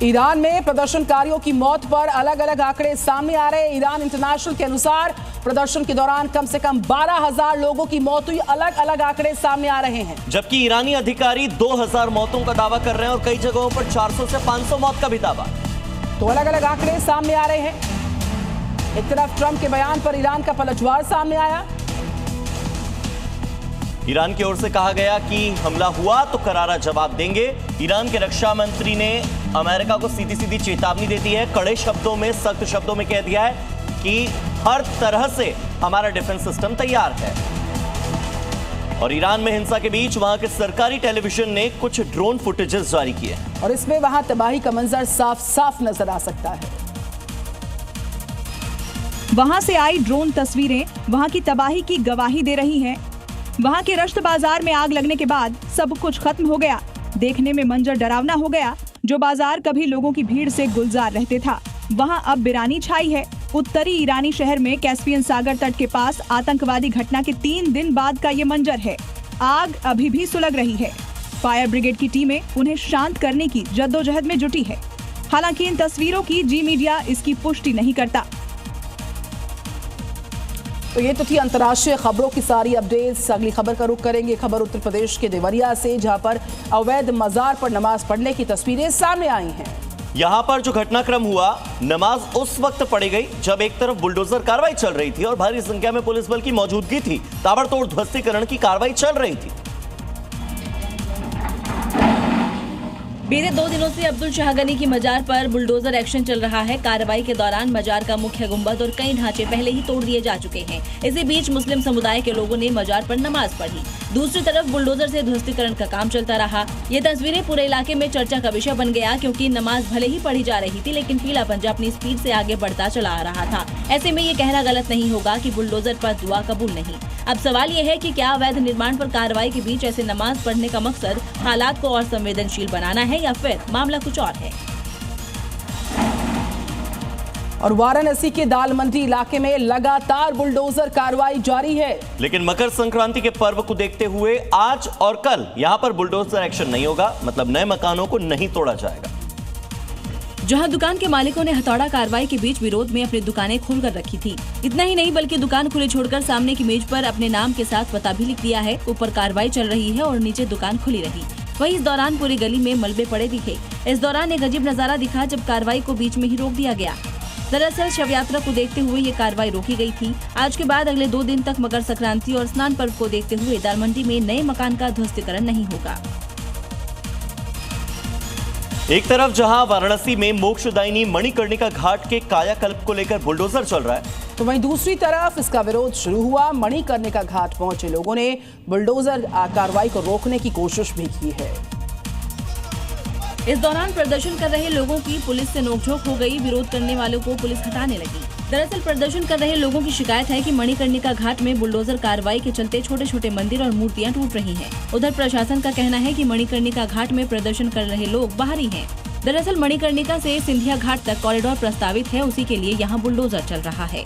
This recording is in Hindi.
ईरान में प्रदर्शनकारियों की मौत पर अलग अलग आंकड़े सामने आ रहे हैं। ईरान इंटरनेशनल के अनुसार प्रदर्शन के दौरान कम से कम 12,000 लोगों की मौत हुई। अलग अलग आंकड़े सामने आ रहे हैं, जबकि ईरानी अधिकारी 2,000 मौतों का दावा कर रहे हैं और कई जगहों पर 400 से 500 मौत का भी दावा। तो अलग अलग आंकड़े सामने आ रहे हैं। एक तरफ ट्रंप के बयान पर ईरान का पलटवार सामने आया। ईरान की ओर से कहा गया कि हमला हुआ तो करारा जवाब देंगे। ईरान के रक्षा मंत्री ने अमेरिका को सीधी सीधी चेतावनी दे दी है। कड़े शब्दों में, सख्त शब्दों में कह दिया है कि हर तरह से हमारा डिफेंस सिस्टम तैयार है। और ईरान में हिंसा के बीच वहां के सरकारी टेलीविजन ने कुछ ड्रोन फुटेजेस जारी किए और इसमें वहां तबाही का मंजर साफ साफ नजर आ सकता है। वहां से आई ड्रोन तस्वीरें वहां की तबाही की गवाही दे रही हैं। वहां के रश्त बाजार में आग लगने के बाद सब कुछ खत्म हो गया। देखने में मंजर डरावना हो गया। जो बाजार कभी लोगों की भीड़ से गुलजार रहते था, वहां अब वीरानी छाई है। उत्तरी ईरानी शहर में कैस्पियन सागर तट के पास आतंकवादी घटना के 3 दिन बाद का ये मंजर है। आग अभी भी सुलग रही है। फायर ब्रिगेड की टीमें उन्हें शांत करने की जद्दोजहद में जुटी है। हालांकि इन तस्वीरों की जी मीडिया इसकी पुष्टि नहीं करता। तो ये तो थी अंतर्राष्ट्रीय खबरों की सारी अपडेट्स। अगली खबर का रुख करेंगे। खबर उत्तर प्रदेश के देवरिया से, जहां पर अवैध मजार पर नमाज पढ़ने की तस्वीरें सामने आई हैं। यहां पर जो घटनाक्रम हुआ, नमाज उस वक्त पढ़ी गई जब एक तरफ बुलडोजर कार्रवाई चल रही थी और भारी संख्या में पुलिस बल की मौजूदगी थी। ताबड़तोड़ ध्वस्तीकरण की कार्रवाई चल रही थी। बीते 2 दिनों से अब्दुल शाह गनी की मजार पर बुलडोजर एक्शन चल रहा है। कार्रवाई के दौरान मजार का मुख्य गुंबद और कई ढांचे पहले ही तोड़ दिए जा चुके हैं। इसी बीच मुस्लिम समुदाय के लोगों ने मजार पर नमाज पढ़ी। दूसरी तरफ बुलडोजर से ध्वस्तीकरण का काम चलता रहा। ये तस्वीरें पूरे इलाके में चर्चा का विषय बन गया, क्योंकि नमाज भले ही पढ़ी जा रही थी, लेकिन पीला पंजा अपनी स्पीड से आगे बढ़ता चला आ रहा था। ऐसे में ये कहना गलत नहीं होगा कि बुलडोजर पर दुआ कबूल नहीं। अब सवाल ये है कि क्या अवैध निर्माण पर कार्रवाई के बीच ऐसे नमाज पढ़ने का मकसद हालात को और संवेदनशील बनाना है, या फिर मामला कुछ और है। और वाराणसी के दाल मंडी इलाके में लगातार बुलडोजर कार्रवाई जारी है। लेकिन मकर संक्रांति के पर्व को देखते हुए आज और कल यहां पर बुलडोजर एक्शन नहीं होगा। मतलब नए मकानों को नहीं तोड़ा जाएगा। जहां दुकान के मालिकों ने हथौड़ा कार्रवाई के बीच विरोध में अपनी दुकानें खोलकर रखी थी। इतना ही नहीं, बल्कि दुकान खुली छोड़कर सामने की मेज पर अपने नाम के साथ पता भी लिख दिया है। ऊपर कार्रवाई चल रही है और नीचे दुकान खुली रही। वहीं इस दौरान पूरी गली में मलबे पड़े दिखे। इस दौरान एक अजीब नजारा दिखा जब कार्रवाई को बीच में ही रोक दिया गया। दरअसल शव यात्रा को देखते हुए ये कार्रवाई रोकी गई थी। आज के बाद अगले 2 दिन तक मकर संक्रांति और स्नान पर्व को देखते हुए दाल मंडी में नए मकान का ध्वस्तीकरण नहीं होगा। एक तरफ जहां वाराणसी में मोक्षदायिनी मणिकर्णिका घाट के कायाकल्प को लेकर बुलडोजर चल रहा है, तो वहीं दूसरी तरफ इसका विरोध शुरू हुआ। मणिकर्णिका घाट पहुंचे लोगों ने बुलडोजर कार्रवाई को रोकने की कोशिश भी की है। इस दौरान प्रदर्शन कर रहे लोगों की पुलिस से नोकझोंक हो गई। विरोध करने वालों को पुलिस हटाने लगी। दरअसल प्रदर्शन कर रहे लोगों की शिकायत है कि मणिकर्णिका घाट में बुलडोजर कार्रवाई के चलते छोटे छोटे मंदिर और मूर्तियां टूट रही हैं। उधर प्रशासन का कहना है कि मणिकर्णिका घाट में प्रदर्शन कर रहे लोग बाहरी हैं। दरअसल मणिकर्णिका से सिंधिया घाट तक कॉरिडोर प्रस्तावित है, उसी के लिए यहाँ बुलडोजर चल रहा है।